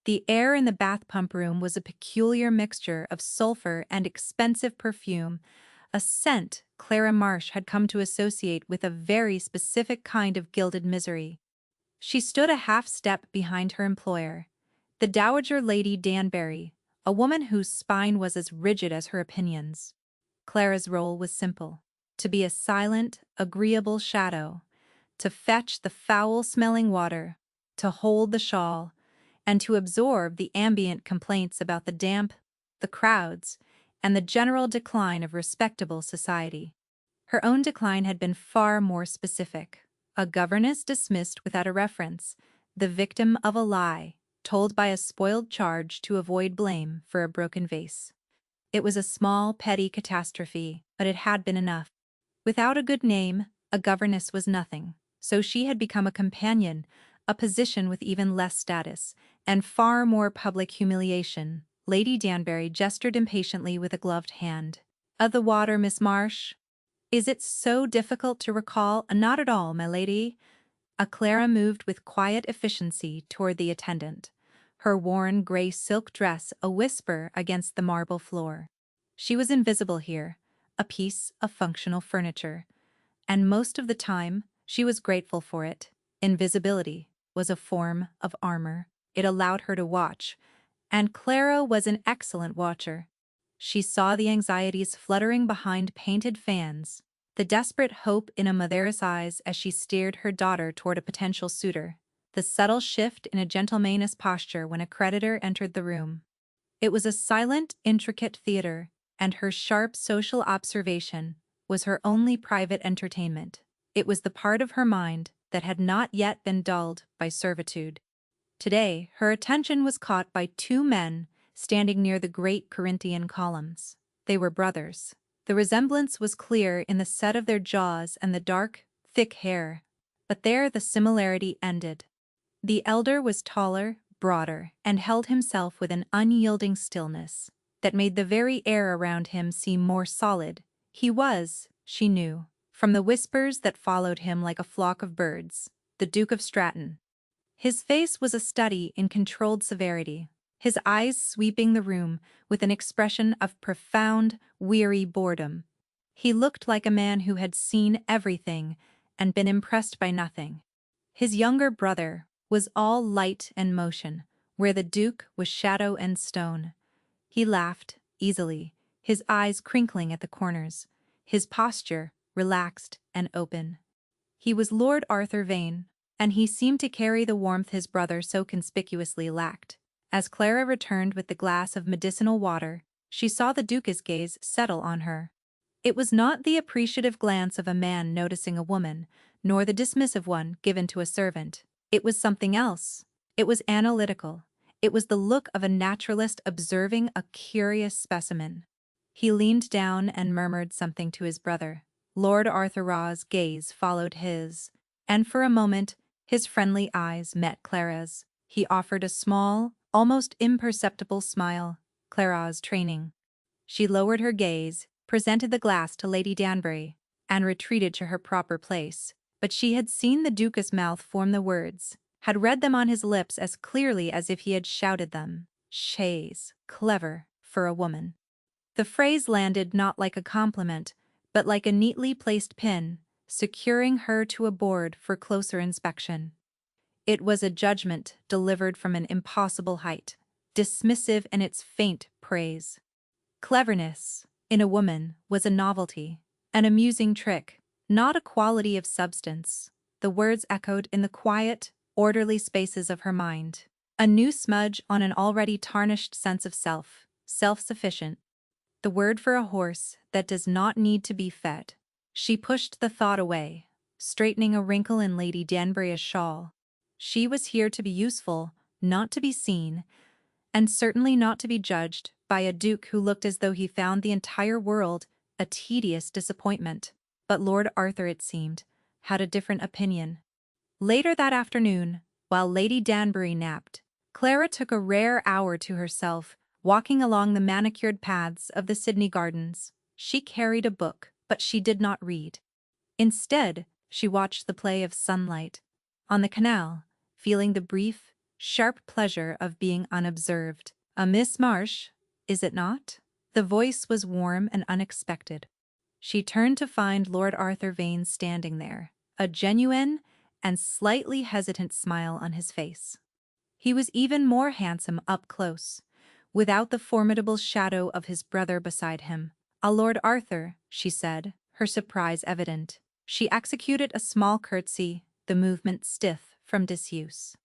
The air in the bath pump room was a peculiar mixture of sulfur and expensive perfume, a scent Clara Marsh had come to associate with a very specific kind of gilded misery. She stood a half step behind her employer, the Dowager Lady Danbury, a woman whose spine was as rigid as her opinions. Clara's role was simple: to be a silent, agreeable shadow, to fetch the foul-smelling water, to hold the shawl, and to absorb the ambient complaints about the damp, the crowds, and the general decline of respectable society. Her own decline had been far more specific. A governess dismissed without a reference, the victim of a lie, told by a spoiled charge to avoid blame for a broken vase. It was a small, petty catastrophe, but it had been enough. Without a good name, a governess was nothing, so she had become a companion, a position with even less status, and far more public humiliation. Lady Danbury gestured impatiently with a gloved hand. "Of the water, Miss Marsh? Is it so difficult to recall?" "Not at all, my lady." Clara moved with quiet efficiency toward the attendant, her worn gray silk dress a whisper against the marble floor. She was invisible here, a piece of functional furniture, and most of the time she was grateful for it. Invisibility was a form of armor. It allowed her to watch, and Clara was an excellent watcher. She saw the anxieties fluttering behind painted fans, the desperate hope in a mother's eyes as she steered her daughter toward a potential suitor, the subtle shift in a gentleman's posture when a creditor entered the room. It was a silent, intricate theater, and her sharp social observation was her only private entertainment. It was the part of her mind that had not yet been dulled by servitude. Today, her attention was caught by two men standing near the great Corinthian columns. They were brothers. The resemblance was clear in the set of their jaws and the dark, thick hair, but there the similarity ended. The elder was taller, broader, and held himself with an unyielding stillness that made the very air around him seem more solid. He was, she knew, from the whispers that followed him like a flock of birds, the Duke of Stratton. His face was a study in controlled severity, his eyes sweeping the room with an expression of profound, weary boredom. He looked like a man who had seen everything and been impressed by nothing. His younger brother was all light and motion, where the Duke was shadow and stone. He laughed, easily, his eyes crinkling at the corners, his posture relaxed and open. He was Lord Arthur Vane, and he seemed to carry the warmth his brother so conspicuously lacked. As Clara returned with the glass of medicinal water, she saw the Duke's gaze settle on her. It was not the appreciative glance of a man noticing a woman, nor the dismissive one given to a servant. It was something else. It was analytical. It was the look of a naturalist observing a curious specimen. He leaned down and murmured something to his brother. Lord Arthur Raw's gaze followed his, and for a moment his friendly eyes met Clara's. He offered a small, almost imperceptible smile. Clara's training. She lowered her gaze, presented the glass to Lady Danbury, and retreated to her proper place. But she had seen the Duke's mouth form the words, had read them on his lips as clearly as if he had shouted them. "Shays, clever, for a woman." The phrase landed not like a compliment, but like a neatly placed pin, securing her to a board for closer inspection. It was a judgment delivered from an impossible height, dismissive in its faint praise. Cleverness, in a woman, was a novelty, an amusing trick, not a quality of substance. The words echoed in the quiet, orderly spaces of her mind. A new smudge on an already tarnished sense of self, self-sufficient. The word for a horse that does not need to be fed. She pushed the thought away, straightening a wrinkle in Lady Danbury's shawl. She was here to be useful, not to be seen, and certainly not to be judged by a duke who looked as though he found the entire world a tedious disappointment. But Lord Arthur, it seemed, had a different opinion. Later that afternoon, while Lady Danbury napped, Clara took a rare hour to herself, walking along the manicured paths of the Sydney Gardens. She carried a book, but she did not read. Instead, she watched the play of sunlight on the canal, feeling the brief, sharp pleasure of being unobserved. A Miss Marsh, is it not? The voice was warm and unexpected. She turned to find Lord Arthur Vane standing there, a genuine and slightly hesitant smile on his face. He was even more handsome up close, without the formidable shadow of his brother beside him. "A Lord Arthur," she said, her surprise evident. She executed a small curtsy, the movement stiff from disuse.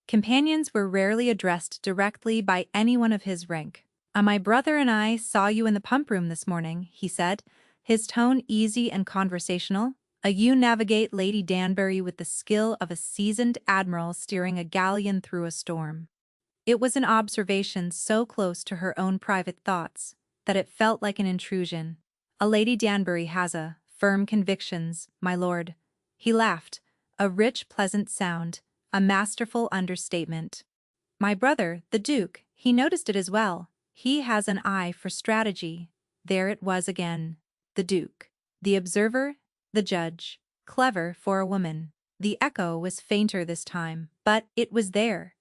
Companions were rarely addressed directly by anyone of his rank. My brother and I saw you in the pump room this morning," he said, his tone easy and conversational. You navigate Lady Danbury with the skill of a seasoned admiral steering a galleon through a storm." It was an observation so close to her own private thoughts that it felt like an intrusion. "A Lady Danbury has firm convictions, my lord." He laughed, a rich, pleasant sound, a masterful understatement. "My brother, the Duke, he noticed it as well. He has an eye for strategy." There it was again. The Duke. The observer, the judge. Clever for a woman. The echo was fainter this time, but it was there.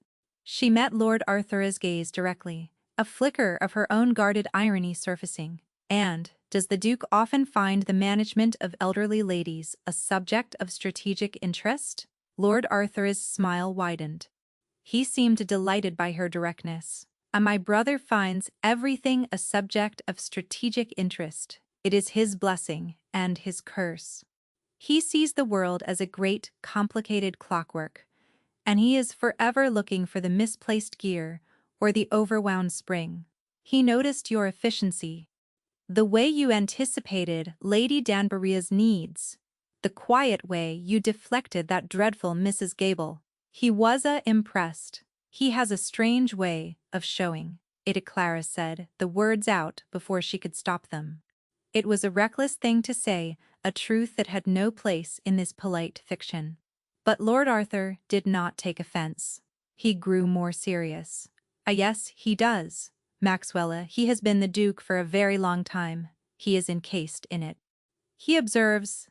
She met Lord Arthur's gaze directly, a flicker of her own guarded irony surfacing. "And, does the Duke often find the management of elderly ladies a subject of strategic interest?" Lord Arthur's smile widened. He seemed delighted by her directness. My brother finds everything a subject of strategic interest. It is his blessing and his curse. He sees the world as a great, complicated clockwork, and he is forever looking for the misplaced gear or the overwound spring. He noticed your efficiency, the way you anticipated Lady Danbury's needs, the quiet way you deflected that dreadful Mrs. Gable. He was impressed. "He has a strange way of showing it," Clara said, the words out before she could stop them. It was a reckless thing to say, a truth that had no place in this polite fiction. But Lord Arthur did not take offense. He grew more serious. Yes, he does. Maxwella, he has been the Duke for a very long time. He is encased in it. He observes,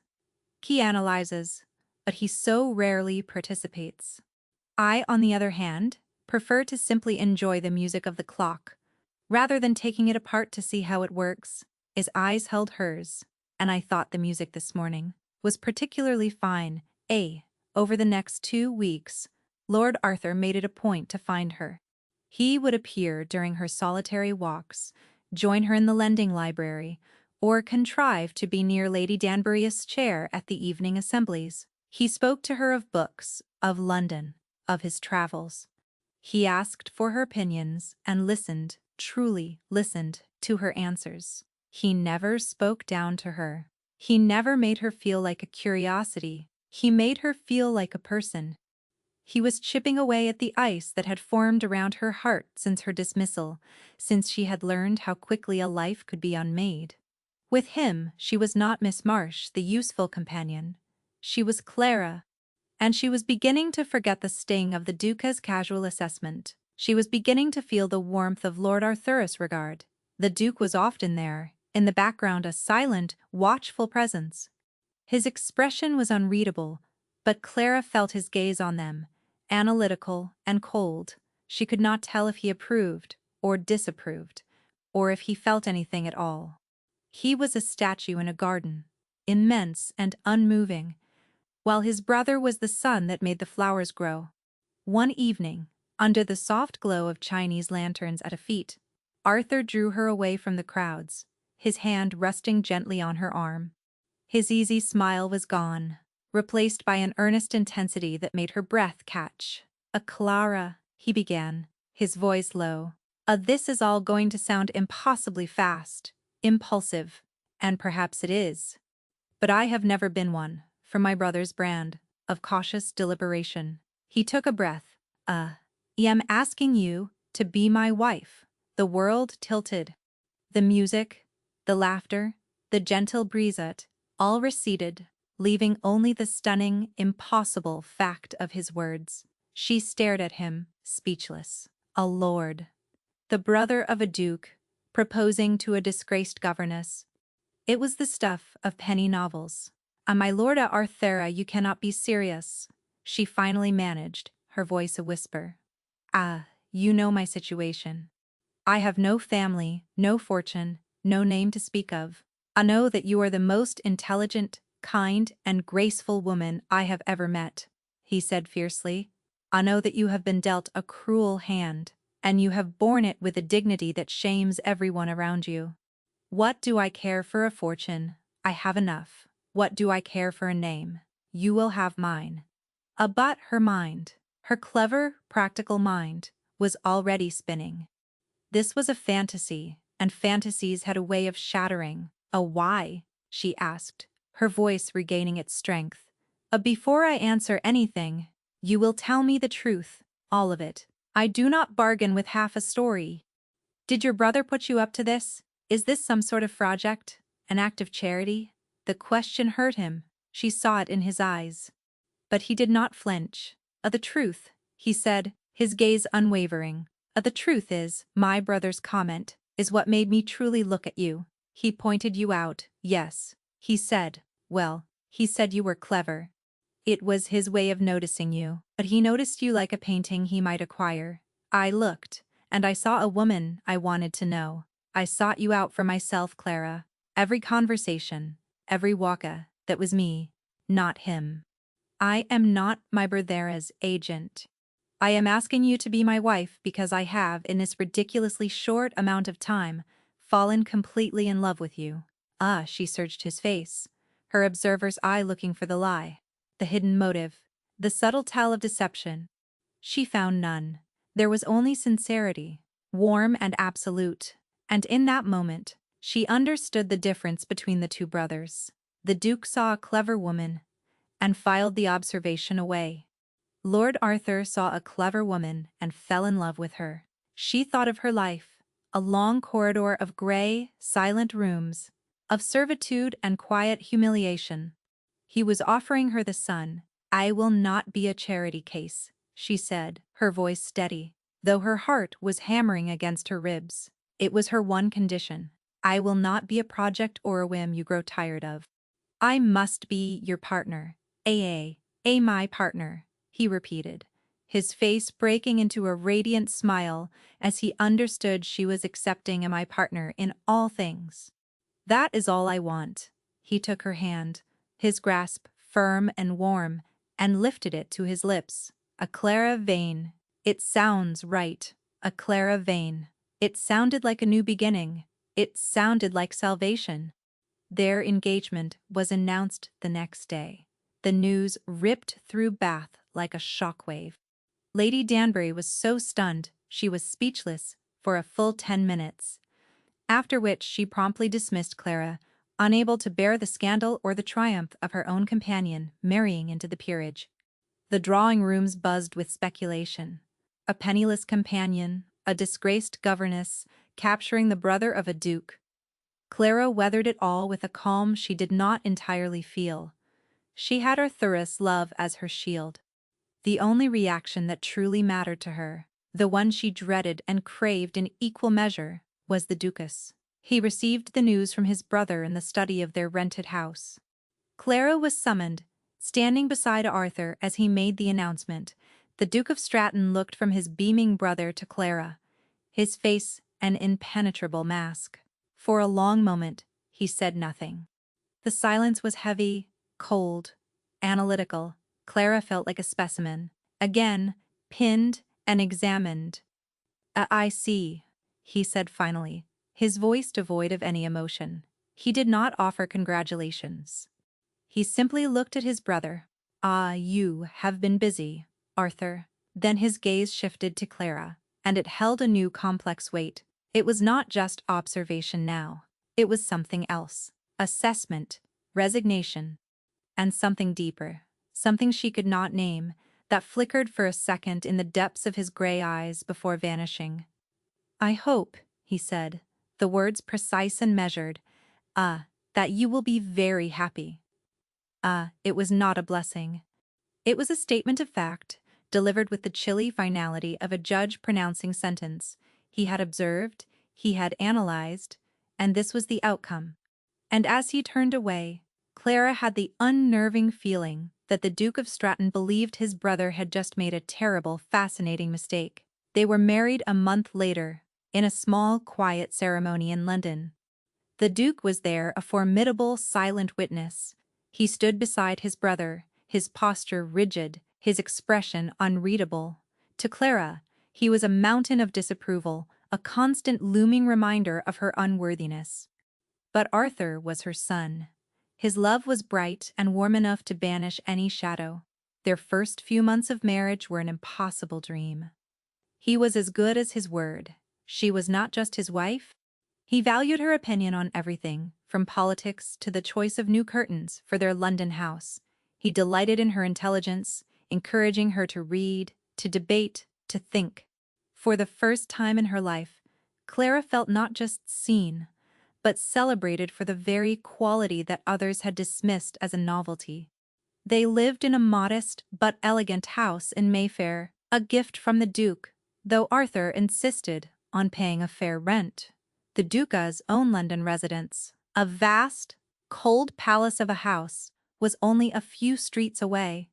he analyzes, but he so rarely participates. I, on the other hand, prefer to simply enjoy the music of the clock, rather than taking it apart to see how it works." His eyes held hers, "and I thought the music this morning was particularly fine. Over the next 2 weeks, Lord Arthur made it a point to find her. He would appear during her solitary walks, join her in the lending library, or contrive to be near Lady Danbury's chair at the evening assemblies. He spoke to her of books, of London, of his travels. He asked for her opinions and listened, truly listened, to her answers. He never spoke down to her. He never made her feel like a curiosity. He made her feel like a person. He was chipping away at the ice that had formed around her heart since her dismissal, since she had learned how quickly a life could be unmade. With him, she was not Miss Marsh, the useful companion. She was Clara. And she was beginning to forget the sting of the Duca's casual assessment. She was beginning to feel the warmth of Lord Arthur's regard. The Duke was often there, in the background, a silent, watchful presence. His expression was unreadable, but Clara felt his gaze on them, analytical and cold. She could not tell if he approved or disapproved, or if he felt anything at all. He was a statue in a garden, immense and unmoving, while his brother was the sun that made the flowers grow. One evening, under the soft glow of Chinese lanterns at a fete, Arthur drew her away from the crowds, his hand resting gently on her arm. His easy smile was gone, replaced by an earnest intensity that made her breath catch. Clara," he began, his voice low. This is all going to sound impossibly fast, impulsive, and perhaps it is. But I have never been one, from my brother's brand, of cautious deliberation." He took a breath. I am asking you to be my wife." The world tilted. The music, the laughter, the gentle breeze all receded, leaving only the stunning, impossible fact of his words. She stared at him, speechless. A lord, the brother of a duke, proposing to a disgraced governess. It was the stuff of penny novels. My Lord Arthur, you cannot be serious," she finally managed, her voice a whisper. Ah, you know my situation. I have no family, no fortune, no name to speak of. I know that you are the most intelligent, kind, and graceful woman I have ever met, he said fiercely. I know that you have been dealt a cruel hand, and you have borne it with a dignity that shames everyone around you. What do I care for a fortune? I have enough. What do I care for a name? You will have mine. But her mind, her clever, practical mind, was already spinning. This was a fantasy, and fantasies had a way of shattering. A why? She asked, her voice regaining its strength. Before I answer anything, you will tell me the truth, all of it. I do not bargain with half a story. Did your brother put you up to this? Is this some sort of project? An act of charity? The question hurt him. She saw it in his eyes. But he did not flinch. The truth, he said, his gaze unwavering. The truth is, my brother's comment is what made me truly look at you. He pointed you out, yes. He said, well, he said you were clever. It was his way of noticing you, but he noticed you like a painting he might acquire. I looked, and I saw a woman I wanted to know. I sought you out for myself, Clara. Every conversation, every that was me, not him. I am not my brother's agent. I am asking you to be my wife because I have, in this ridiculously short amount of time, fallen completely in love with you. Ah, she searched his face, her observer's eye looking for the lie, the hidden motive, the subtle tell of deception. She found none. There was only sincerity, warm and absolute. And in that moment, she understood the difference between the two brothers. The Duke saw a clever woman and filed the observation away. Lord Arthur saw a clever woman and fell in love with her. She thought of her life, a long corridor of gray, silent rooms, of servitude and quiet humiliation. He was offering her the sun. I will not be a charity case, she said, her voice steady, though her heart was hammering against her ribs. It was her one condition. I will not be a project or a whim you grow tired of. I must be your partner. My partner, he repeated, his face breaking into a radiant smile as he understood she was accepting my partner in all things. That is all I want. He took her hand, his grasp firm and warm, and lifted it to his lips. A Clara Vane. It sounds right. A Clara Vane. It sounded like a new beginning. It sounded like salvation. Their engagement was announced the next day. The news ripped through Bath like a shockwave. Lady Danbury was so stunned she was speechless for a full 10 minutes, after which she promptly dismissed Clara, unable to bear the scandal or the triumph of her own companion marrying into the peerage. The drawing rooms buzzed with speculation. A penniless companion, a disgraced governess, capturing the brother of a duke. Clara weathered it all with a calm she did not entirely feel. She had Arthur's love as her shield. The only reaction that truly mattered to her, the one she dreaded and craved in equal measure, was the Duchess. He received the news from his brother in the study of their rented house. Clara was summoned, standing beside Arthur as he made the announcement. The Duke of Stratton looked from his beaming brother to Clara, his face an impenetrable mask. For a long moment, he said nothing. The silence was heavy, cold, analytical. Clara felt like a specimen, again, pinned and examined. I see, he said finally, his voice devoid of any emotion. He did not offer congratulations. He simply looked at his brother. Ah, you have been busy, Arthur. Then his gaze shifted to Clara, and it held a new complex weight. It was not just observation now. It was something else. Assessment, resignation, and something deeper, something she could not name, that flickered for a second in the depths of his gray eyes before vanishing. I hope, he said, the words precise and measured, that you will be very happy. It was not a blessing. It was a statement of fact, delivered with the chilly finality of a judge pronouncing sentence. He had observed, he had analyzed, and this was the outcome. And as he turned away, Clara had the unnerving feeling that the Duke of Stratton believed his brother had just made a terrible, fascinating mistake. They were married a month later, in a small, quiet ceremony in London. The Duke was there, a formidable, silent witness. He stood beside his brother, his posture rigid, his expression unreadable. To Clara, he was a mountain of disapproval, a constant looming reminder of her unworthiness. But Arthur was her son. His love was bright and warm enough to banish any shadow. Their first few months of marriage were an impossible dream. He was as good as his word. She was not just his wife. He valued her opinion on everything, from politics to the choice of new curtains for their London house. He delighted in her intelligence, encouraging her to read, to debate, to think. For the first time in her life, Clara felt not just seen, but celebrated for the very quality that others had dismissed as a novelty. They lived in a modest but elegant house in Mayfair, a gift from the Duke, though Arthur insisted on paying a fair rent. The Duca's own London residence, a vast, cold palace of a house, was only a few streets away.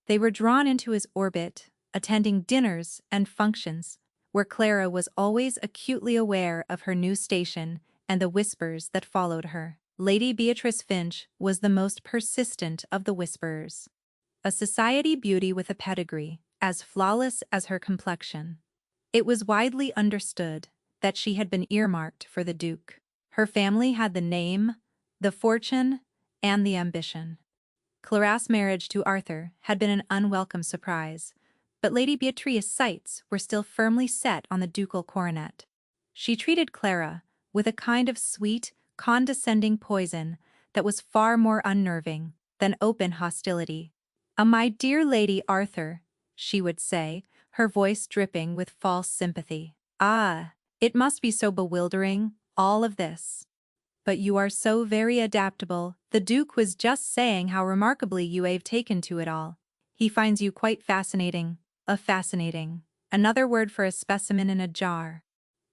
They were drawn into his orbit, attending dinners and functions, where Clara was always acutely aware of her new station and the whispers that followed her. Lady Beatrice Finch was the most persistent of the whisperers. A society beauty with a pedigree, as flawless as her complexion. It was widely understood that she had been earmarked for the Duke. Her family had the name, the fortune, and the ambition. Clara's marriage to Arthur had been an unwelcome surprise, but Lady Beatrice's sights were still firmly set on the ducal coronet. She treated Clara with a kind of sweet, condescending poison that was far more unnerving than open hostility. My dear Lady Arthur," she would say, her voice dripping with false sympathy. "Ah, it must be so bewildering, all of this. But you are so very adaptable. The Duke was just saying how remarkably you have taken to it all. He finds you quite fascinating. Fascinating. Another word for a specimen in a jar."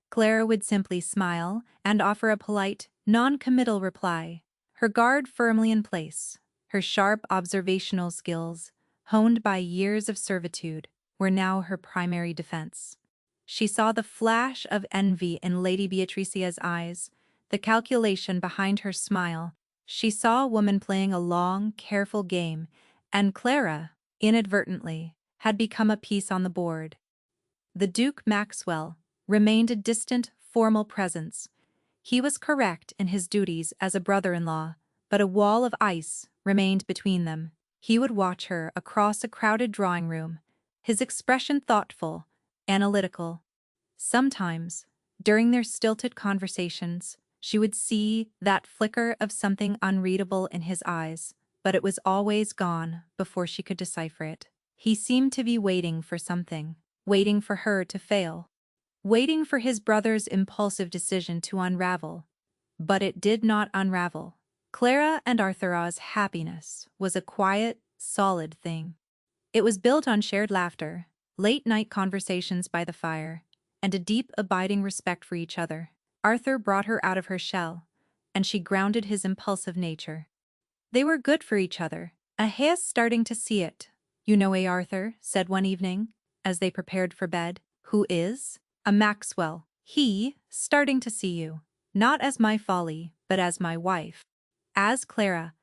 Clara would simply smile and offer a polite, non-committal reply, her guard firmly in place. Her sharp observational skills, honed by years of servitude, were now her primary defense. She saw the flash of envy in Lady Beatrice's eyes, the calculation behind her smile. She saw a woman playing a long, careful game, and Clara, inadvertently, had become a piece on the board. The Duke Maxwell remained a distant, formal presence. He was correct in his duties as a brother-in-law, but a wall of ice remained between them. He would watch her across a crowded drawing-room, his expression thoughtful, analytical. Sometimes, during their stilted conversations, she would see that flicker of something unreadable in his eyes, but it was always gone before she could decipher it. He seemed to be waiting for something, waiting for her to fail, waiting for his brother's impulsive decision to unravel. But it did not unravel. Clara and Arthur's happiness was a quiet, solid thing. It was built on shared laughter, late-night conversations by the fire, and a deep, abiding respect for each other. Arthur brought her out of her shell, and she grounded his impulsive nature. They were good for each other. Hayes starting to see it. "You know Arthur," said one evening, as they prepared for bed. "Who is?" "A Maxwell. He, starting to see you. Not as my folly, but as my wife." "As Clara.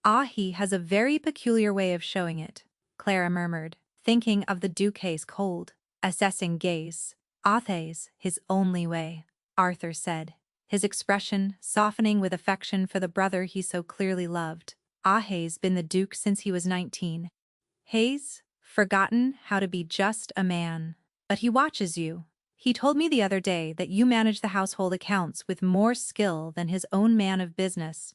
Ah, he has a very peculiar way of showing it," Clara murmured, thinking of the Duke's cold, assessing gaze. "Athay's his only way," Arthur said, his expression softening with affection for the brother he so clearly loved. "Hay's been the Duke since he was 19. Hay's forgotten how to be just a man. But he watches you. He told me the other day that you manage the household accounts with more skill than his own man of business.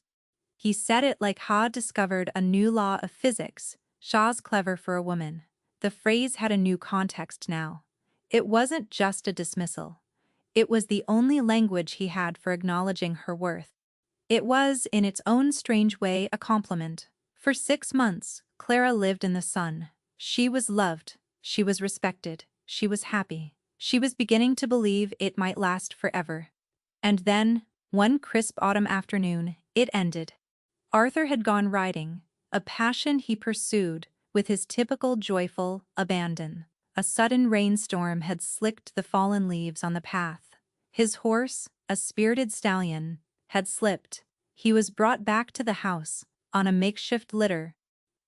He said it like Ha discovered a new law of physics. Shaw's clever for a woman." The phrase had a new context now. It wasn't just a dismissal. It was the only language he had for acknowledging her worth. It was, in its own strange way, a compliment. For 6 months, Clara lived in the sun. She was loved, she was respected, she was happy. She was beginning to believe it might last forever. And then, one crisp autumn afternoon, it ended. Arthur had gone riding, a passion he pursued with his typical joyful abandon. A sudden rainstorm had slicked the fallen leaves on the path. His horse, a spirited stallion, had slipped. He was brought back to the house, on a makeshift litter.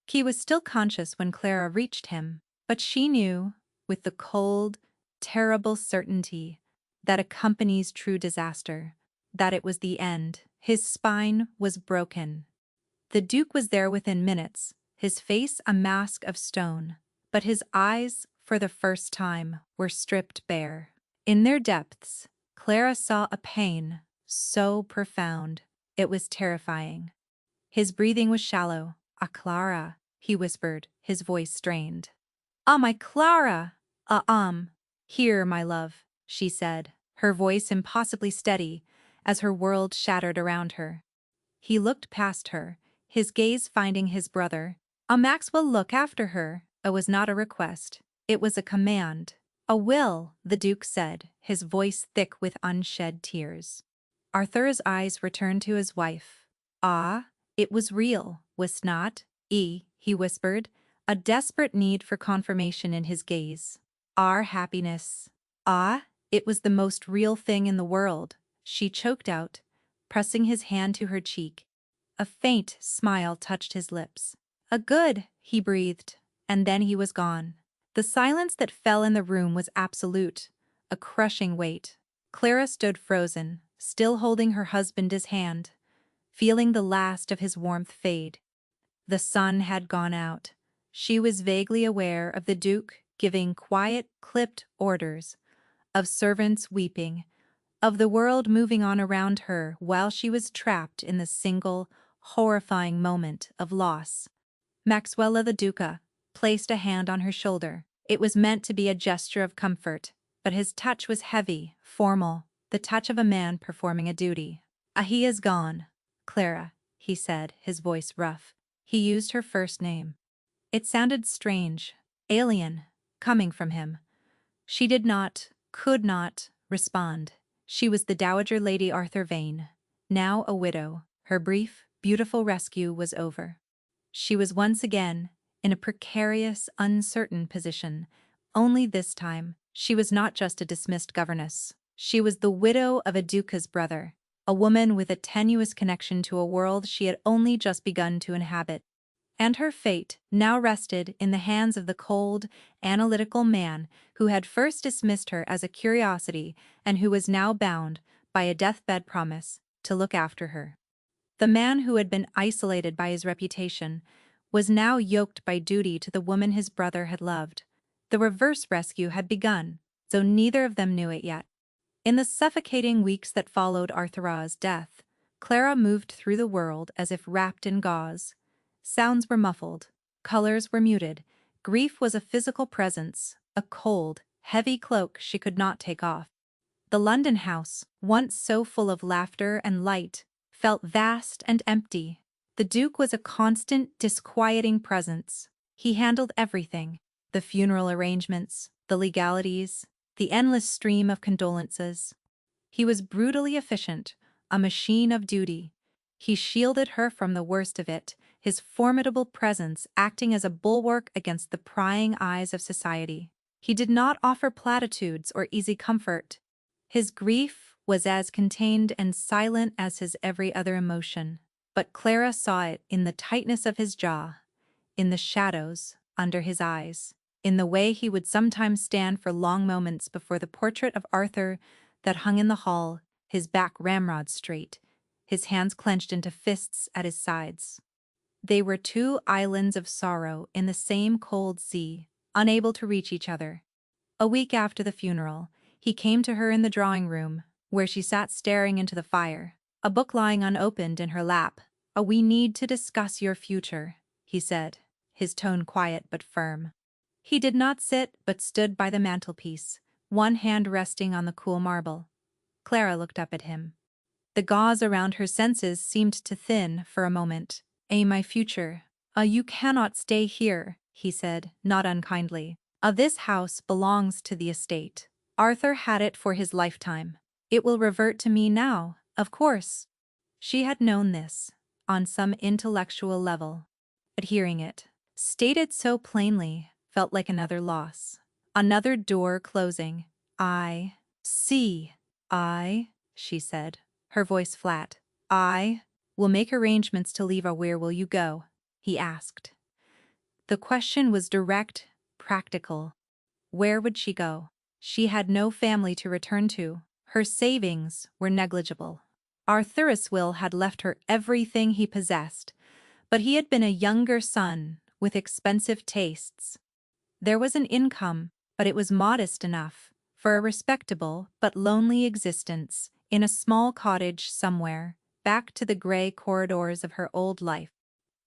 He was still conscious when Clara reached him, but she knew, with the cold, terrible certainty that accompanies true disaster, that it was the end. His spine was broken. The Duke was there within minutes, his face a mask of stone, but his eyes, for the first time, were stripped bare. In their depths, Clara saw a pain so profound, it was terrifying. His breathing was shallow. "Ah, Clara," he whispered, his voice strained. "Ah, my Clara!" "Here, my love," she said, her voice impossibly steady, as her world shattered around her. He looked past her, his gaze finding his brother. Maxwell, look after her." It was not a request, it was a command. "A will," the Duke said, his voice thick with unshed tears. Arthur's eyes returned to his wife. "Ah, it was real, was not it?" he whispered, a desperate need for confirmation in his gaze. "Our happiness." "Ah, it was the most real thing in the world," she choked out, pressing his hand to her cheek. A faint smile touched his lips. "A good," he breathed, and then he was gone. The silence that fell in the room was absolute, a crushing weight. Clara stood frozen, still holding her husband's hand, feeling the last of his warmth fade. The sun had gone out. She was vaguely aware of the Duke giving quiet, clipped orders, of servants weeping, of the world moving on around her while she was trapped in the single, horrifying moment of loss. Maxwella the Duca placed a hand on her shoulder. It was meant to be a gesture of comfort, but his touch was heavy, formal, the touch of a man performing a duty. He is gone, Clara," he said, his voice rough. He used her first name. It sounded strange, alien, coming from him. She could not, respond. She was the Dowager Lady Arthur Vane, now a widow. Her brief, beautiful rescue was over. She was once again in a precarious, uncertain position. Only this time, she was not just a dismissed governess. She was the widow of a duca's brother, a woman with a tenuous connection to a world she had only just begun to inhabit. And her fate now rested in the hands of the cold, analytical man who had first dismissed her as a curiosity and who was now bound, by a deathbed promise, to look after her. The man who had been isolated by his reputation was now yoked by duty to the woman his brother had loved. The reverse rescue had begun, though neither of them knew it yet. In the suffocating weeks that followed Arthur's death, Clara moved through the world as if wrapped in gauze. Sounds were muffled, colors were muted, grief was a physical presence, a cold, heavy cloak she could not take off. The London house, once so full of laughter and light, felt vast and empty. The Duke was a constant, disquieting presence. He handled everything: the funeral arrangements, the legalities, the endless stream of condolences. He was brutally efficient, a machine of duty. He shielded her from the worst of it, his formidable presence acting as a bulwark against the prying eyes of society. He did not offer platitudes or easy comfort. His grief was as contained and silent as his every other emotion. But Clara saw it in the tightness of his jaw, in the shadows under his eyes, in the way he would sometimes stand for long moments before the portrait of Arthur that hung in the hall, his back ramrod straight, his hands clenched into fists at his sides. They were two islands of sorrow in the same cold sea, unable to reach each other. A week after the funeral, he came to her in the drawing room, where she sat staring into the fire, a book lying unopened in her lap. "We need to discuss your future," he said, his tone quiet but firm. He did not sit but stood by the mantelpiece, one hand resting on the cool marble. Clara looked up at him. The gauze around her senses seemed to thin for a moment. My future. You cannot stay here," he said, not unkindly. This house belongs to the estate. Arthur had it for his lifetime. It will revert to me now, of course." She had known this, on some intellectual level. But hearing it, stated so plainly, felt like another loss. Another door closing. I see. She said, her voice flat. I will make arrangements to leave. Where will you go? He asked. The question was direct, practical. Where would she go? She had no family to return to. Her savings were negligible. Arthur's will had left her everything he possessed, but he had been a younger son with expensive tastes. There was an income, but it was modest enough for a respectable but lonely existence in a small cottage somewhere, back to the gray corridors of her old life.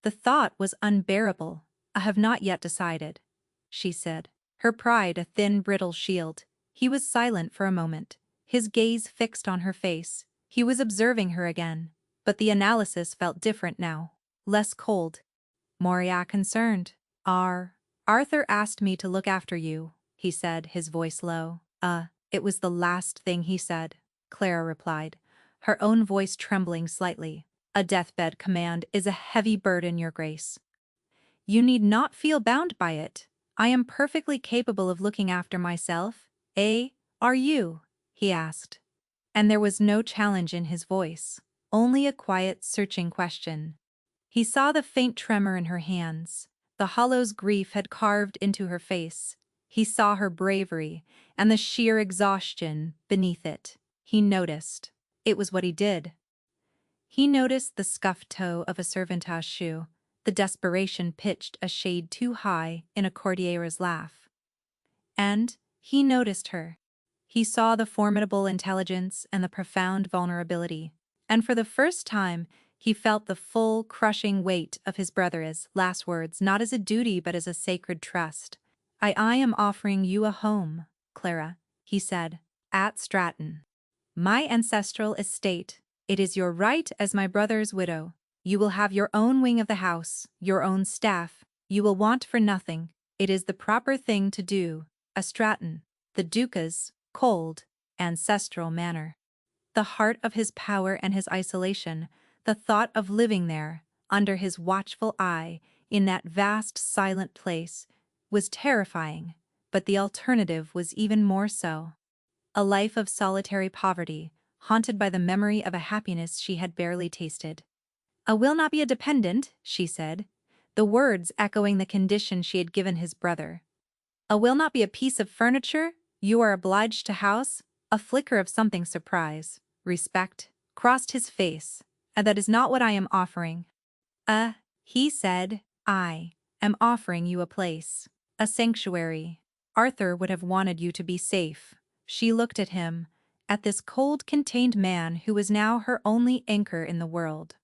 The thought was unbearable. I have not yet decided, she said, her pride a thin, brittle shield. He was silent for a moment, his gaze fixed on her face. He was observing her again, but the analysis felt different now, less cold. Moria concerned. Arthur asked me to look after you, he said, his voice low. It was the last thing he said, Clara replied, her own voice trembling slightly. A deathbed command is a heavy burden, Your Grace. You need not feel bound by it. I am perfectly capable of looking after myself. Are you? He asked. And there was no challenge in his voice, only a quiet, searching question. He saw the faint tremor in her hands. The hollows grief had carved into her face. He saw her bravery and the sheer exhaustion beneath it. He noticed. It was what he did. He noticed the scuffed toe of a servanta's shoe, the desperation pitched a shade too high in a courtier's laugh. And he noticed her. He saw the formidable intelligence and the profound vulnerability, and for the first time he felt the full, crushing weight of his brother's last words, not as a duty but as a sacred trust. I am offering you a home, Clara, he said, at Stratton. My ancestral estate. It is your right as my brother's widow. You will have your own wing of the house, your own staff. You will want for nothing. It is the proper thing to do. A Stratton, the Duca's cold, ancestral manor. The heart of his power and his isolation, the thought of living there, under his watchful eye, in that vast, silent place, was terrifying, but the alternative was even more so. A life of solitary poverty, haunted by the memory of a happiness she had barely tasted. I will not be a dependent, she said, the words echoing the condition she had given his brother. I will not be a piece of furniture you are obliged to house. A flicker of something surprise, respect, crossed his face. That is not what I am offering. He said, I am offering you a place, a sanctuary. Arthur would have wanted you to be safe. She looked at him, at this cold, contained man who was now her only anchor in the world.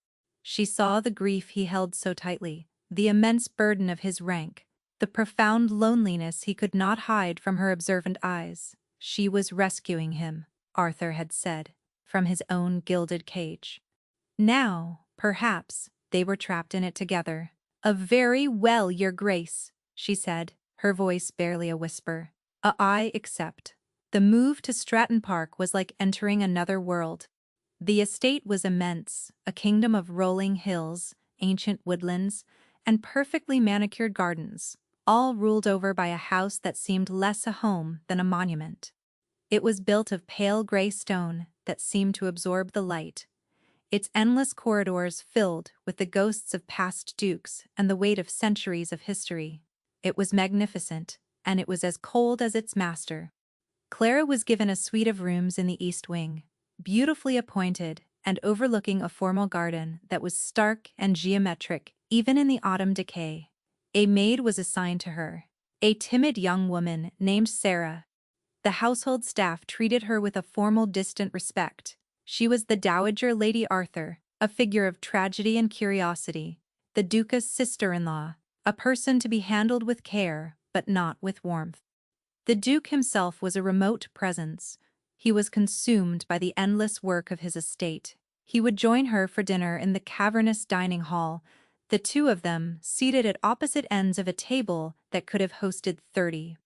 She saw the grief he held so tightly, the immense burden of his rank, the profound loneliness he could not hide from her observant eyes. She was rescuing him, Arthur had said, from his own gilded cage. Now, perhaps, they were trapped in it together. Very well, Your Grace, she said, her voice barely a whisper. I accept. The move to Stratton Park was like entering another world. The estate was immense, a kingdom of rolling hills, ancient woodlands, and perfectly manicured gardens, all ruled over by a house that seemed less a home than a monument. It was built of pale gray stone that seemed to absorb the light, its endless corridors filled with the ghosts of past dukes and the weight of centuries of history. It was magnificent, and it was as cold as its master. Clara was given a suite of rooms in the east wing, beautifully appointed and overlooking a formal garden that was stark and geometric even in the autumn decay. A maid was assigned to her, a timid young woman named Sarah. The household staff treated her with a formal, distant respect. She was the Dowager Lady Arthur, a figure of tragedy and curiosity, the Duca's sister-in-law, a person to be handled with care but not with warmth. The Duke himself was a remote presence. He was consumed by the endless work of his estate. He would join her for dinner in the cavernous dining hall, the two of them seated at opposite ends of a table that could have hosted 30.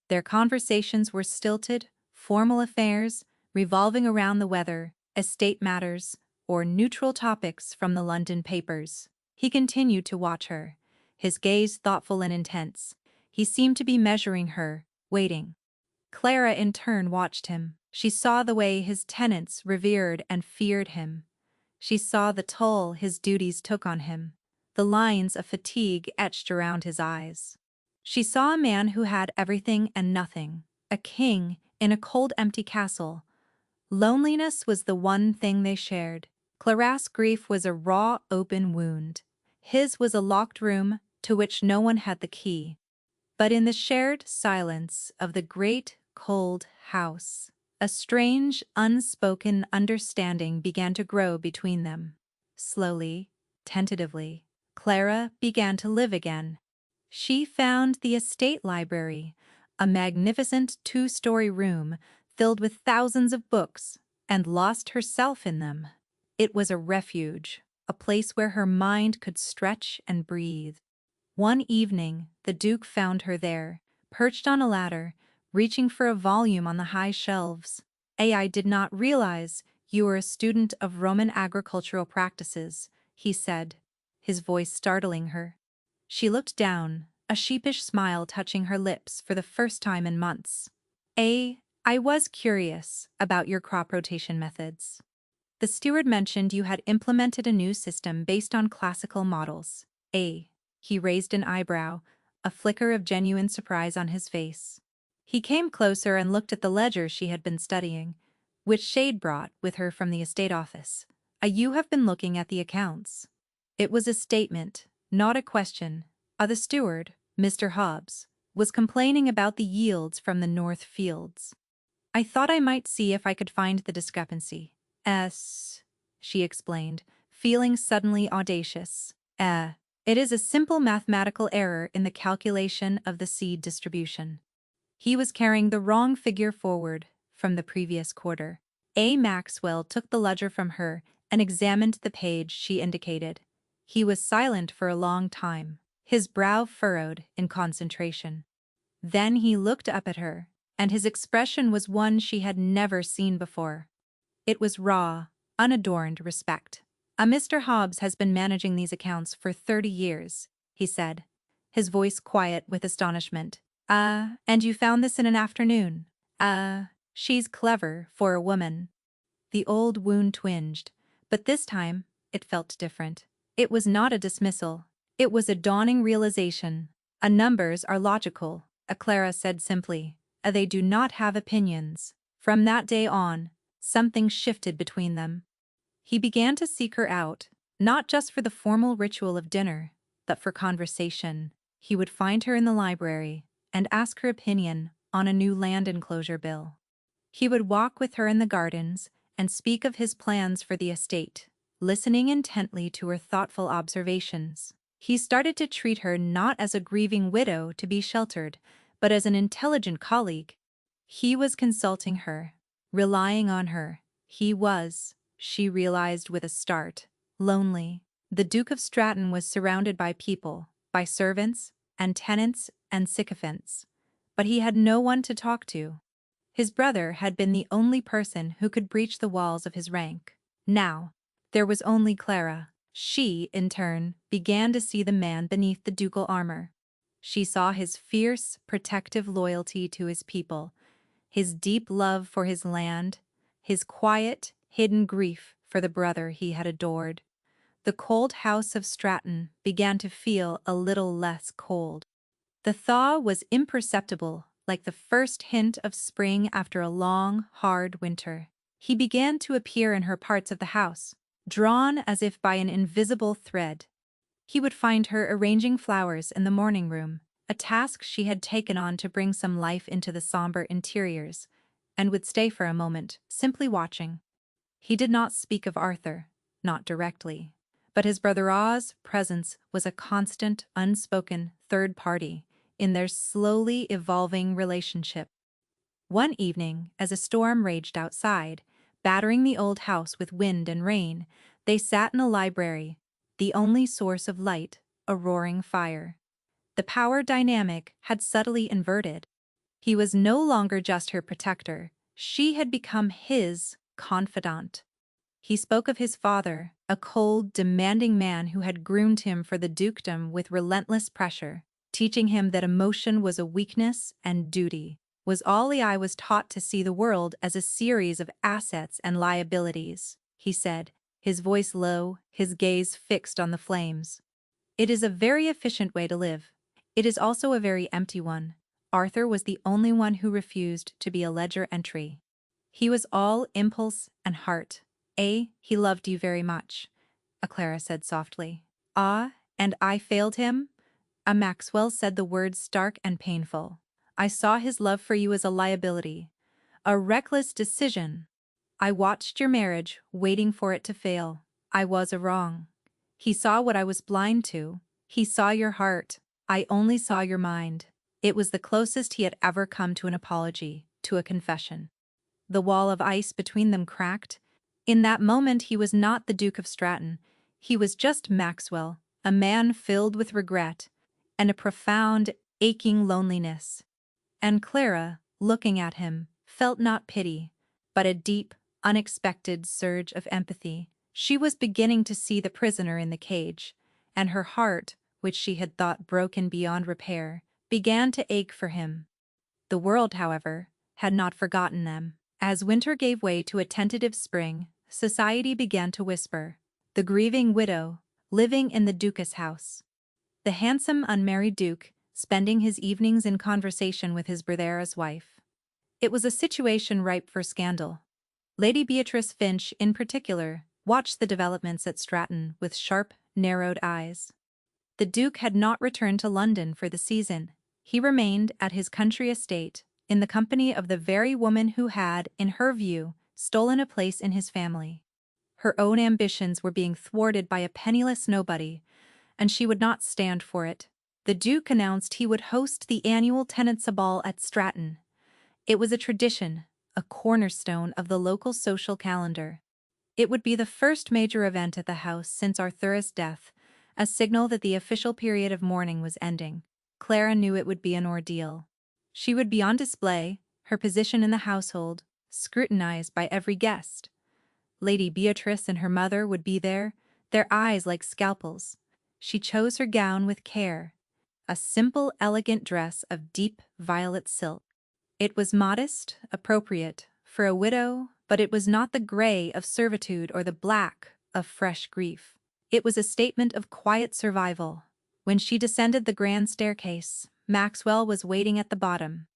Their conversations were stilted, formal affairs, revolving around the weather, estate matters, or neutral topics from the London papers. He continued to watch her, his gaze thoughtful and intense. He seemed to be measuring her, waiting. Clara in turn watched him. She saw the way his tenants revered and feared him. She saw the toll his duties took on him, the lines of fatigue etched around his eyes. She saw a man who had everything and nothing, a king in a cold, empty castle. Loneliness was the one thing they shared. Clara's grief was a raw, open wound. His was a locked room to which no one had the key. But in the shared silence of the great, cold house, a strange, unspoken understanding began to grow between them. Slowly, tentatively, Clara began to live again. She found the estate library, a magnificent two-story room filled with thousands of books, and lost herself in them. It was a refuge, a place where her mind could stretch and breathe. One evening, the Duke found her there, perched on a ladder, reaching for a volume on the high shelves. "I did not realize you were a student of Roman agricultural practices," he said, his voice startling her. She looked down, a sheepish smile touching her lips for the first time in months. I was curious about your crop rotation methods. The steward mentioned you had implemented a new system based on classical models. He raised an eyebrow, a flicker of genuine surprise on his face. He came closer and looked at the ledger she had been studying, which Shade brought with her from the estate office. You have been looking at the accounts." It was a statement, not a question. The steward, Mr. Hobbs, was complaining about the yields from the north fields. "I thought I might see if I could find the discrepancy." She explained, feeling suddenly audacious. It is a simple mathematical error in the calculation of the seed distribution." He was carrying the wrong figure forward from the previous quarter. Maxwell took the ledger from her and examined the page she indicated. He was silent for a long time, his brow furrowed in concentration. Then he looked up at her, and his expression was one she had never seen before. It was raw, unadorned respect. Mr. Hobbs has been managing these accounts for 30 years, he said, his voice quiet with astonishment. And you found this in an afternoon? She's clever for a woman." The old wound twinged, but this time it felt different. It was not a dismissal. It was a dawning realization. Numbers are logical," Clara said simply. They do not have opinions." From that day on, something shifted between them. He began to seek her out, not just for the formal ritual of dinner, but for conversation. He would find her in the library and ask her opinion on a new land enclosure bill. He would walk with her in the gardens and speak of his plans for the estate, listening intently to her thoughtful observations. He started to treat her not as a grieving widow to be sheltered, but as an intelligent colleague. He was consulting her, relying on her. He was, she realized with a start, lonely. The Duke of Stratton was surrounded by people, by servants, and tenants, and sycophants. But he had no one to talk to. His brother had been the only person who could breach the walls of his rank. Now, there was only Clara. She, in turn, began to see the man beneath the ducal armor. She saw his fierce, protective loyalty to his people, his deep love for his land, his quiet, hidden grief for the brother he had adored. The cold house of Stratton began to feel a little less cold. The thaw was imperceptible, like the first hint of spring after a long, hard winter. He began to appear in her parts of the house, drawn as if by an invisible thread. He would find her arranging flowers in the morning room, a task she had taken on to bring some life into the somber interiors, and would stay for a moment, simply watching. He did not speak of Arthur, not directly, but his brother Oz' presence was a constant, unspoken third party in their slowly evolving relationship. One evening, as a storm raged outside, battering the old house with wind and rain, they sat in the library, the only source of light, a roaring fire. The power dynamic had subtly inverted. He was no longer just her protector, she had become his confidant. He spoke of his father, a cold, demanding man who had groomed him for the dukedom with relentless pressure, teaching him that emotion was a weakness and duty was I was taught to see the world as a series of assets and liabilities, he said, his voice low, his gaze fixed on the flames. It is a very efficient way to live. It is also a very empty one. Arthur was the only one who refused to be a ledger entry. He was all impulse and heart. He loved you very much, Clara said softly. Ah, and I failed him? Maxwell said the words stark and painful. I saw his love for you as a liability, a reckless decision. I watched your marriage, waiting for it to fail. I was wrong. He saw what I was blind to. He saw your heart. I only saw your mind. It was the closest he had ever come to an apology, to a confession. The wall of ice between them cracked. In that moment he was not the Duke of Stratton. He was just Maxwell, a man filled with regret and a profound, aching loneliness. And Clara, looking at him, felt not pity, but a deep, unexpected surge of empathy. She was beginning to see the prisoner in the cage, and her heart, which she had thought broken beyond repair, began to ache for him. The world, however, had not forgotten them. As winter gave way to a tentative spring, society began to whisper, the grieving widow, living in the Duca's house. The handsome unmarried Duke, spending his evenings in conversation with his brother's wife. It was a situation ripe for scandal. Lady Beatrice Finch, in particular, watched the developments at Stratton with sharp, narrowed eyes. The Duke had not returned to London for the season. He remained at his country estate, in the company of the very woman who had, in her view, stolen a place in his family. Her own ambitions were being thwarted by a penniless nobody, and she would not stand for it. The Duke announced he would host the annual tenants' ball at Stratton. It was a tradition, a cornerstone of the local social calendar. It would be the first major event at the house since Arthur's death, a signal that the official period of mourning was ending. Clara knew it would be an ordeal. She would be on display, her position in the household, scrutinized by every guest. Lady Beatrice and her mother would be there, their eyes like scalpels. She chose her gown with care, a simple, elegant dress of deep violet silk. It was modest, appropriate, for a widow, but it was not the gray of servitude or the black of fresh grief. It was a statement of quiet survival. When she descended the grand staircase, Maxwell was waiting at the bottom.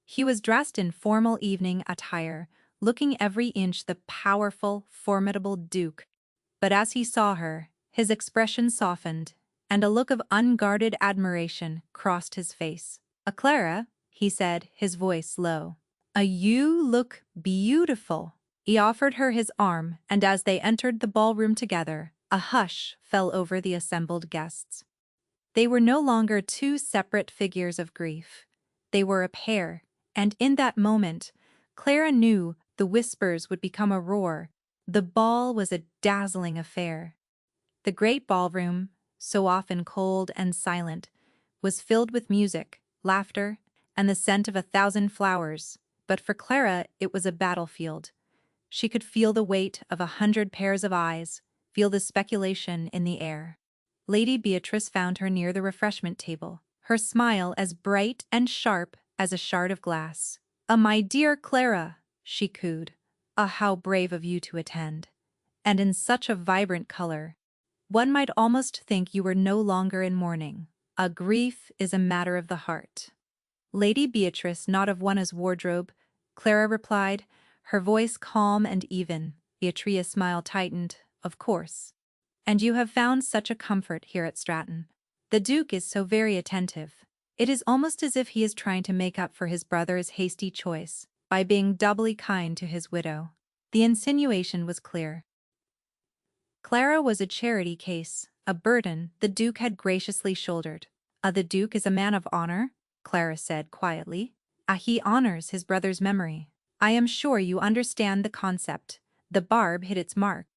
He was dressed in formal evening attire, looking every inch the powerful, formidable Duke. But as he saw her, his expression softened, and a look of unguarded admiration crossed his face. Clara, he said, his voice low. You look beautiful. He offered her his arm, and as they entered the ballroom together, a hush fell over the assembled guests. They were no longer two separate figures of grief. They were a pair, and in that moment, Clara knew the whispers would become a roar. The ball was a dazzling affair. The great ballroom, so often cold and silent, was filled with music, laughter, and the scent of 1,000 flowers, but for Clara it was a battlefield. She could feel the weight of 100 pairs of eyes, feel the speculation in the air. Lady Beatrice found her near the refreshment table, her smile as bright and sharp as a shard of glass. My dear Clara," she cooed. How brave of you to attend. And in such a vibrant color. One might almost think you were no longer in mourning. A grief is a matter of the heart." "Lady Beatrice, not of One's wardrobe," Clara replied, her voice calm and even. Beatrice's smile tightened. "Of course. And you have found such a comfort here at Stratton. The Duke is so very attentive. It is almost as if he is trying to make up for his brother's hasty choice by being doubly kind to his widow." The insinuation was clear. Clara was a charity case, a burden the Duke had graciously shouldered. The Duke is a man of honor," Clara said quietly. He honors his brother's memory. I am sure you understand the concept." The barb hit its mark.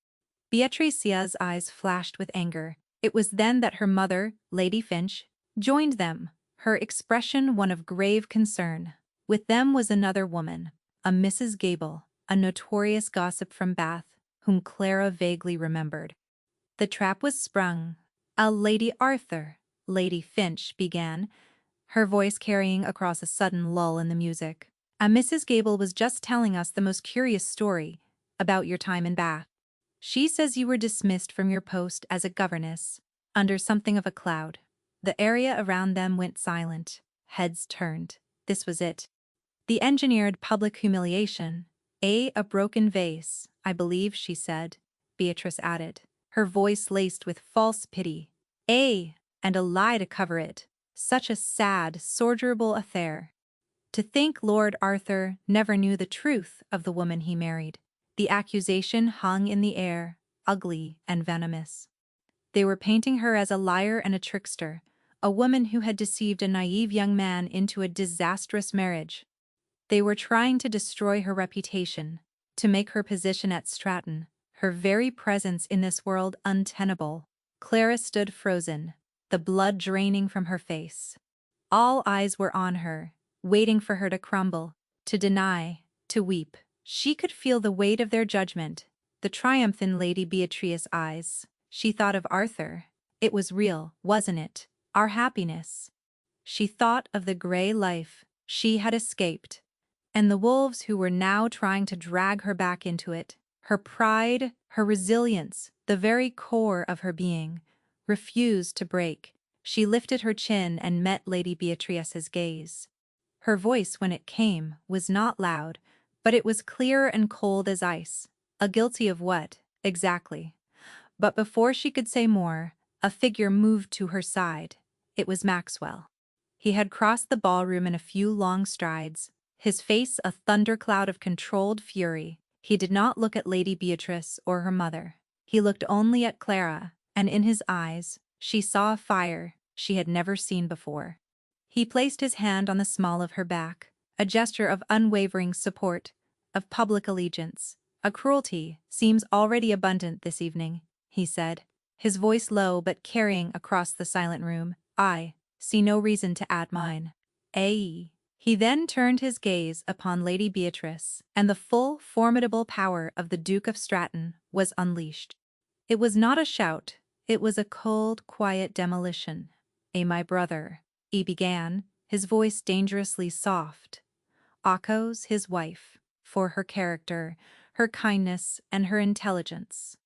Beatrice's eyes flashed with anger. It was then that her mother, Lady Finch, joined them, her expression one of grave concern. With them was another woman, a Mrs. Gable, a notorious gossip from Bath, whom Clara vaguely remembered. The trap was sprung. Lady Arthur," Lady Finch began, her voice carrying across a sudden lull in the music. Mrs. Gable was just telling us the most curious story about your time in Bath. She says you were dismissed from your post as a governess, under something of a cloud. The area around them went silent, heads turned. This was it. The engineered public humiliation. A broken vase, I believe she said, Beatrice added, her voice laced with false pity. And a lie to cover it. Such a sad, sorgerable affair. To think Lord Arthur never knew the truth of the woman he married. The accusation hung in the air, ugly and venomous. They were painting her as a liar and a trickster, a woman who had deceived a naive young man into a disastrous marriage. They were trying to destroy her reputation, to make her position at Stratton, her very presence in this world untenable. Clara stood frozen, the blood draining from her face. All eyes were on her, waiting for her to crumble, to deny, to weep. She could feel the weight of their judgment, the triumph in Lady Beatrice's eyes. She thought of Arthur. It was real, wasn't it? Our happiness. She thought of the grey life she had escaped, and the wolves who were now trying to drag her back into it. Her pride, her resilience, the very core of her being, refused to break. She lifted her chin and met Lady Beatrice's gaze. Her voice, when it came, was not loud, but it was clear and cold as ice. Guilty of what, exactly? But before she could say more, a figure moved to her side. It was Maxwell. He had crossed the ballroom in a few long strides, his face a thundercloud of controlled fury. He did not look at Lady Beatrice or her mother. He looked only at Clara, and in his eyes she saw a fire she had never seen before. He placed his hand on the small of her back, a gesture of unwavering support, of public allegiance. A cruelty seems already abundant this evening, he said, his voice low but carrying across the silent room. I see no reason to add mine. He then turned his gaze upon Lady Beatrice, and the full, formidable power of the Duke of Stratton was unleashed. It was not a shout, it was a cold, quiet demolition. My brother, he began, his voice dangerously soft. Akos, his wife, for her character, her kindness, and her intelligence.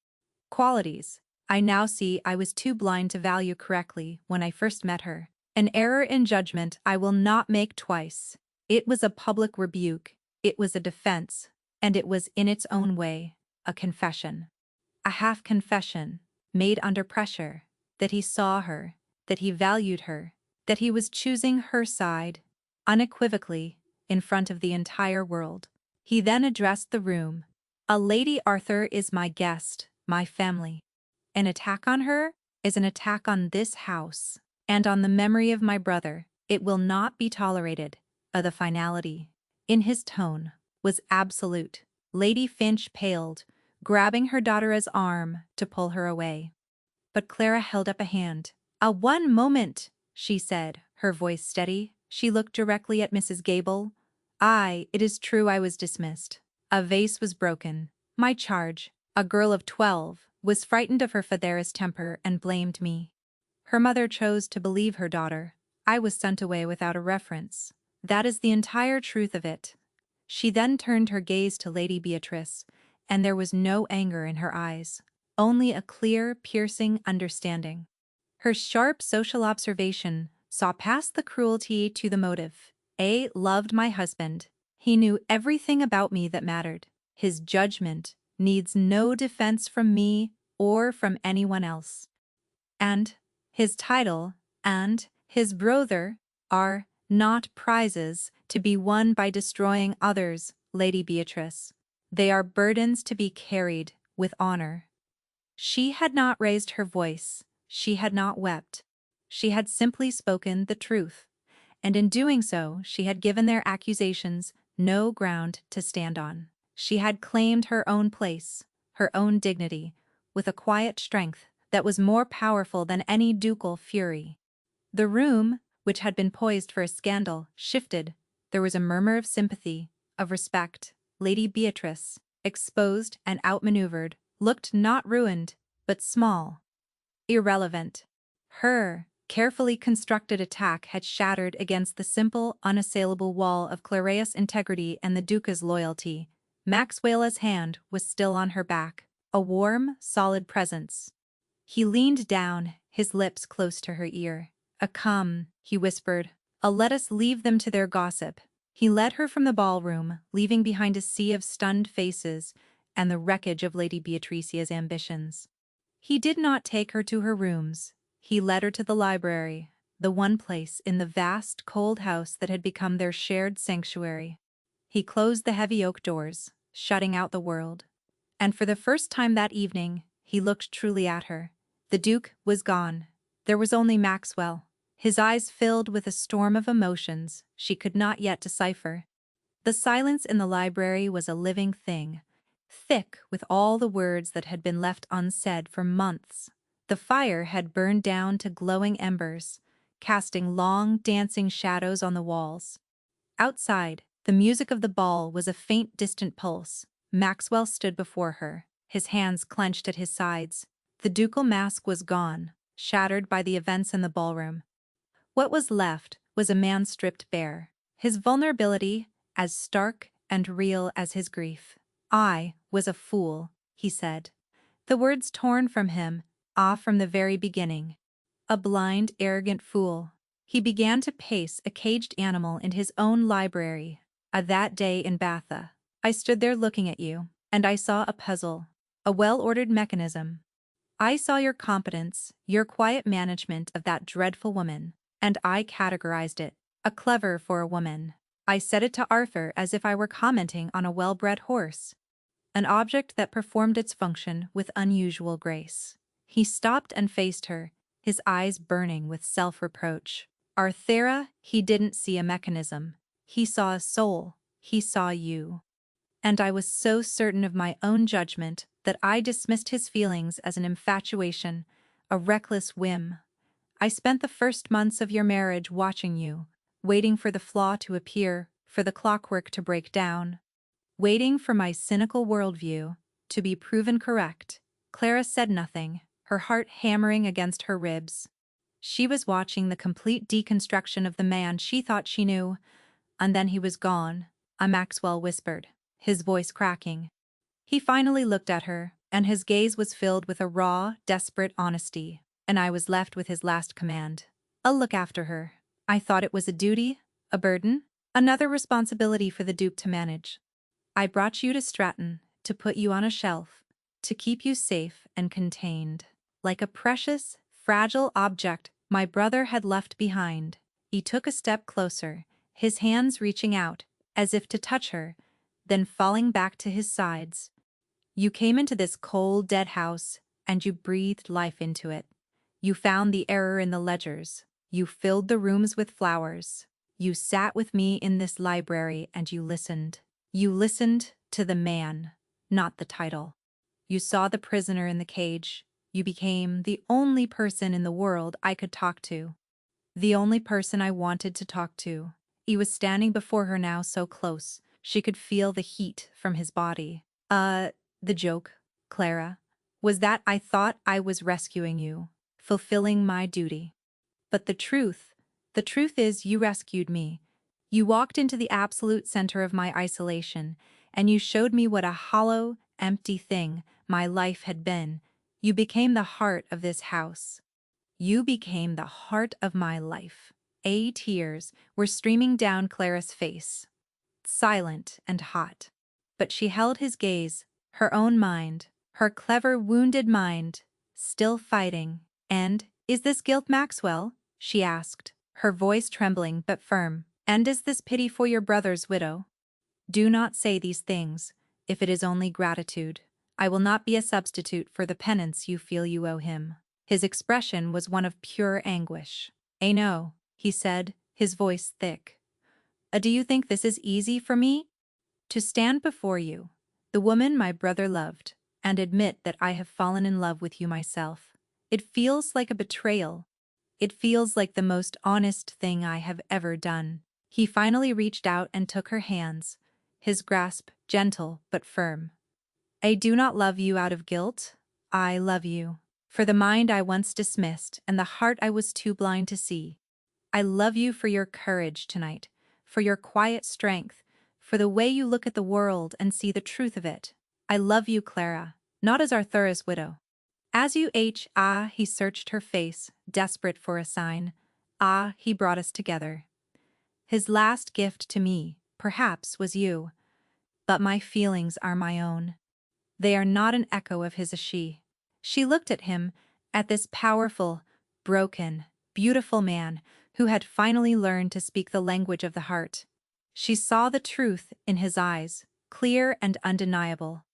Qualities I now see I was too blind to value correctly when I first met her. An error in judgment I will not make twice. It was a public rebuke, it was a defense, and it was in its own way a confession. A half-confession, made under pressure, that he saw her, that he valued her, that he was choosing her side, unequivocally, in front of the entire world. He then addressed the room. Lady Arthur is my guest, my family. An attack on her is an attack on this house, and on the memory of my brother. It will not be tolerated. The finality, in his tone, was absolute. Lady Finch paled, grabbing her daughter's arm to pull her away. But Clara held up a hand. One moment, she said, her voice steady. She looked directly at Mrs. Gable. It is true I was dismissed. A vase was broken. My charge, a girl of 12, was frightened of her father's temper and blamed me. Her mother chose to believe her daughter. I was sent away without a reference. That is the entire truth of it. She then turned her gaze to Lady Beatrice, and there was no anger in her eyes, only a clear, piercing understanding. Her sharp social observation saw past the cruelty to the motive. Loved my husband. He knew everything about me that mattered. His judgment needs no defense from me or from anyone else. And his title and his brother are not prizes to be won by destroying others, Lady Beatrice. They are burdens to be carried with honor. She had not raised her voice, she had not wept. She had simply spoken the truth, and in doing so she had given their accusations no ground to stand on. She had claimed her own place, her own dignity, with a quiet strength that was more powerful than any ducal fury. The room, which had been poised for a scandal, shifted. There was a murmur of sympathy, of respect. Lady Beatrice, exposed and outmaneuvered, looked not ruined, but small, irrelevant. Her carefully constructed attack had shattered against the simple, unassailable wall of Claraeus' integrity and the Duca's loyalty. Maxwell's hand was still on her back, a warm, solid presence. He leaned down, his lips close to her ear. Come, he whispered. Let us leave them to their gossip. He led her from the ballroom, leaving behind a sea of stunned faces and the wreckage of Lady Beatricia's ambitions. He did not take her to her rooms. He led her to the library, the one place in the vast, cold house that had become their shared sanctuary. He closed the heavy oak doors, shutting out the world. And for the first time that evening, he looked truly at her. The Duke was gone. There was only Maxwell, his eyes filled with a storm of emotions she could not yet decipher. The silence in the library was a living thing, thick with all the words that had been left unsaid for months. The fire had burned down to glowing embers, casting long, dancing shadows on the walls. Outside, the music of the ball was a faint, distant pulse. Maxwell stood before her, his hands clenched at his sides. The ducal mask was gone, shattered by the events in the ballroom. What was left was a man stripped bare, his vulnerability as stark and real as his grief. "I was a fool," he said. The words torn from him, from the very beginning. A blind, arrogant fool. He began to pace a caged animal in his own library. That day in Batha, I stood there looking at you, and I saw a puzzle, a well-ordered mechanism. I saw your competence, your quiet management of that dreadful woman, and I categorized it. A clever for a woman. I said it to Arthur as if I were commenting on a well-bred horse. An object that performed its function with unusual grace. He stopped and faced her, his eyes burning with self-reproach. Arthera, he didn't see a mechanism. He saw a soul. He saw you. And I was so certain of my own judgment that I dismissed his feelings as an infatuation, a reckless whim. I spent the first months of your marriage watching you, waiting for the flaw to appear, for the clockwork to break down, waiting for my cynical worldview to be proven correct. Clara said nothing, her heart hammering against her ribs. She was watching the complete deconstruction of the man she thought she knew, and then he was gone, Maxwell whispered, his voice cracking. He finally looked at her, and his gaze was filled with a raw, desperate honesty, and I was left with his last command. "I'll look after her." I thought it was a duty, a burden, another responsibility for the Duke to manage. I brought you to Stratton, to put you on a shelf, to keep you safe and contained. Like a precious, fragile object my brother had left behind. He took a step closer, his hands reaching out, as if to touch her, then falling back to his sides. You came into this cold, dead house, and you breathed life into it. You found the error in the ledgers. You filled the rooms with flowers. You sat with me in this library and you listened. You listened to the man, not the title. You saw the prisoner in the cage. You became the only person in the world I could talk to. The only person I wanted to talk to. He was standing before her now, so close. She could feel the heat from his body. The joke, Clara, was that I thought I was rescuing you, fulfilling my duty. But the truth is you rescued me. You walked into the absolute center of my isolation, and you showed me what a hollow, empty thing my life had been. You became the heart of this house. You became the heart of my life. Tears were streaming down Clara's face, silent and hot. But she held his gaze, her own mind, her clever, wounded mind, still fighting. "And is this guilt, Maxwell?" she asked, her voice trembling but firm. "And is this pity for your brother's widow? Do not say these things, if it is only gratitude. I will not be a substitute for the penance you feel you owe him." His expression was one of pure anguish. "No," he said, his voice thick. Do you think this is easy for me? To stand before you, the woman my brother loved, and admit that I have fallen in love with you myself. It feels like a betrayal. It feels like the most honest thing I have ever done." He finally reached out and took her hands, his grasp gentle but firm. "I do not love you out of guilt. I love you. For the mind I once dismissed and the heart I was too blind to see. I love you for your courage tonight, for your quiet strength, for the way you look at the world and see the truth of it. I love you, Clara, not as Arthur's widow. As you he searched her face, desperate for a sign. He brought us together. His last gift to me, perhaps, was you. But my feelings are my own. They are not an echo of his she. She looked at him, at this powerful, broken, beautiful man who had finally learned to speak the language of the heart. She saw the truth in his eyes, clear and undeniable.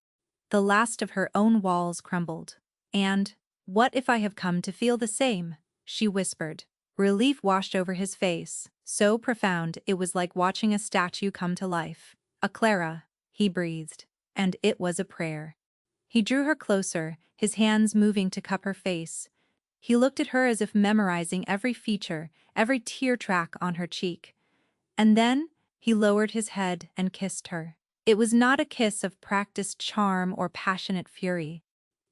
The last of her own walls crumbled. And, what if I have come to feel the same? She whispered. Relief washed over his face, so profound it was like watching a statue come to life. A Clara, he breathed, and it was a prayer. He drew her closer, his hands moving to cup her face. He looked at her as if memorizing every feature, every tear track on her cheek. And then, he lowered his head and kissed her. It was not a kiss of practiced charm or passionate fury.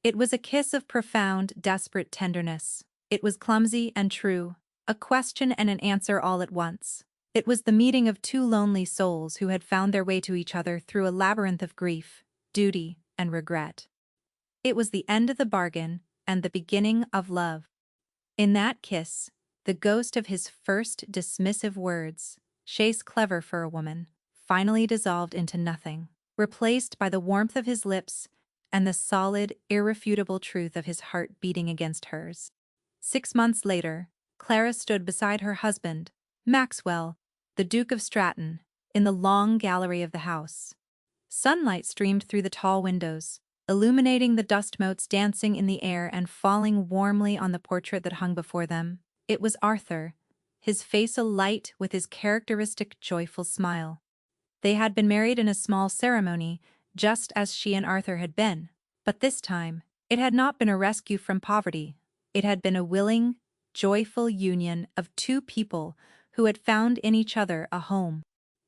It was a kiss of profound, desperate tenderness. It was clumsy and true, a question and an answer all at once. It was the meeting of two lonely souls who had found their way to each other through a labyrinth of grief, duty, and regret. It was the end of the bargain and the beginning of love. In that kiss, the ghost of his first dismissive words, "She's clever for a woman," finally dissolved into nothing, replaced by the warmth of his lips and the solid, irrefutable truth of his heart beating against hers. 6 months later, Clara stood beside her husband, Maxwell, the Duke of Stratton, in the long gallery of the house. Sunlight streamed through the tall windows, illuminating the dust motes dancing in the air and falling warmly on the portrait that hung before them. It was Arthur, his face alight with his characteristic joyful smile. They had been married in a small ceremony, just as she and Arthur had been. But this time, it had not been a rescue from poverty. It had been a willing, joyful union of two people who had found in each other a home.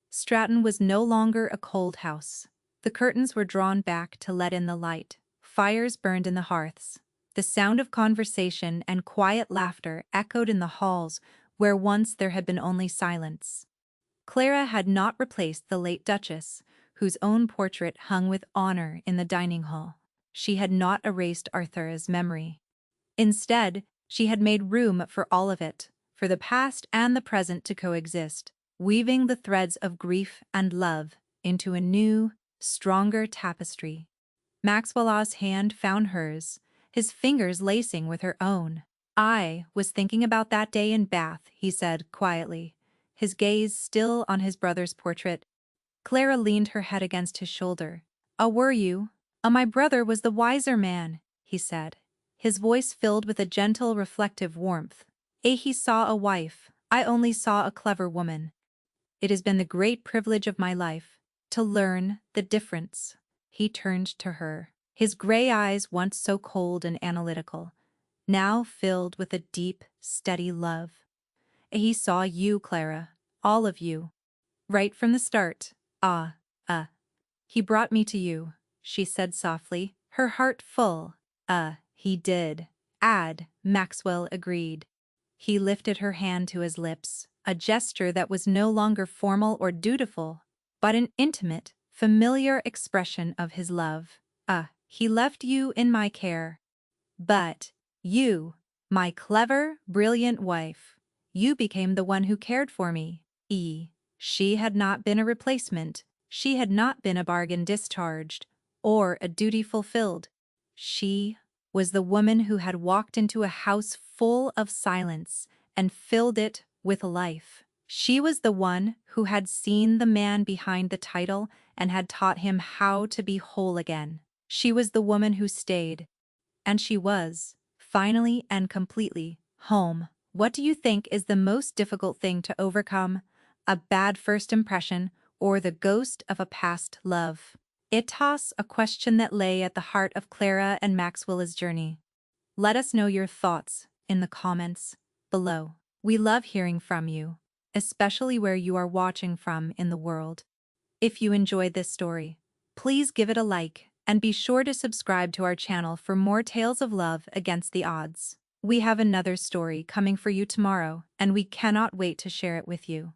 Stratton was no longer a cold house. The curtains were drawn back to let in the light. Fires burned in the hearths. The sound of conversation and quiet laughter echoed in the halls where once there had been only silence. Clara had not replaced the late Duchess, whose own portrait hung with honor in the dining hall. She had not erased Arthur's memory. Instead, she had made room for all of it, for the past and the present to coexist, weaving the threads of grief and love into a new, stronger tapestry. Maxwell's hand found hers, his fingers lacing with her own. "I was thinking about that day in Bath," he said quietly, his gaze still on his brother's portrait. Clara leaned her head against his shoulder. Were you? My brother was the wiser man," he said, his voice filled with a gentle, reflective warmth. He saw a wife, I only saw a clever woman. It has been the great privilege of my life to learn the difference." He turned to her, his gray eyes once so cold and analytical, now filled with a deep, steady love. "He saw you, Clara, all of you. Right from the start. He brought me to you," she said softly, her heart full. He did. Maxwell agreed. He lifted her hand to his lips, a gesture that was no longer formal or dutiful, but an intimate, familiar expression of his love. He left you in my care. But you, my clever, brilliant wife, you became the one who cared for me. She had not been a replacement. She had not been a bargain discharged, or a duty fulfilled. She was the woman who had walked into a house full of silence and filled it with life. She was the one who had seen the man behind the title and had taught him how to be whole again. She was the woman who stayed. And she was, finally and completely, home. What do you think is the most difficult thing to overcome? A bad first impression or the ghost of a past love? It was a question that lay at the heart of Clara and Maxwell's journey. Let us know your thoughts in the comments below. We love hearing from you, especially where you are watching from in the world. If you enjoyed this story, please give it a like And be sure to subscribe to our channel for more tales of love against the odds. We have another story coming for you tomorrow, and we cannot wait to share it with you.